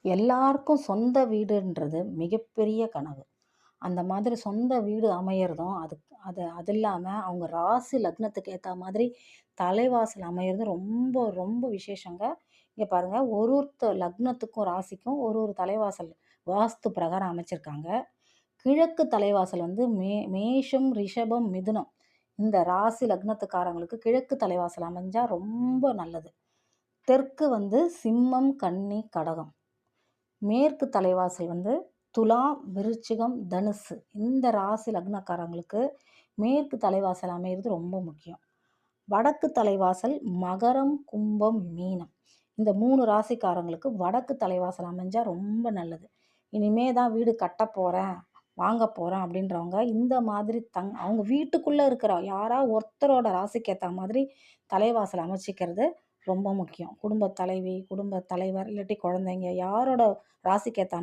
எல்லாருக்கும் சொந்த வீடுன்றது மிகப்பெரிய கனவு. அந்த மாதிரி சொந்த வீடு அமையறதும், அது இல்லாம அவங்க ராசி லக்னத்துக்கு ஏத்தா மாதிரி தலைவாசல் அமையறதும் ரொம்ப, ரொம்ப விசேஷங்க. இங்க பாருங்க, ஒரு லக்னத்துக்கும், ராசிக்கும் ஒரு ஒரு தலைவாசல் வாஸ்து பிரகாரம் அமைச்சிருக்காங்க. கிழக்கு தலைவாசல் வந்து மேஷம், ரிஷபம், மிதுனம் இந்த ராசி லக்னத்துக்காரங்களுக்கு கிழக்கு தலைவாசல் அமைஞ்சா ரொம்ப நல்லது. தெற்கு வந்து சிம்மம், கன்னி, கடகம். மேற்கு தலைவாசல் வந்து துலாம், விருச்சிகம், தனுசு இந்த ராசி லக்னக்காரங்களுக்கு மேற்கு தலைவாசல் அமையிறது ரொம்ப முக்கியம். வடக்கு தலைவாசல் மகரம், கும்பம், மீனம் இந்த 3 ராசிக்காரங்களுக்கு வடக்கு தலைவாசல் அமைஞ்சா ரொம்ப நல்லது. இனிமே தான் வீடு கட்டப் போறேன், வாங்க போறேன் அப்படின்றவங்க இந்த மாதிரி அவங்க வீட்டுக்குள்ள இருக்கிற ஒருத்தரோட ராசிக்கு ஏத்த மாதிரி தலைவாசல் அமைச்சிக்கிறது ரொம்ப முக்கியம். குடும்ப தலைவி, குடும்ப தலைவர் இல்லாட்டி குழந்தைங்க யாரோட ராசிக்கு ஏத்த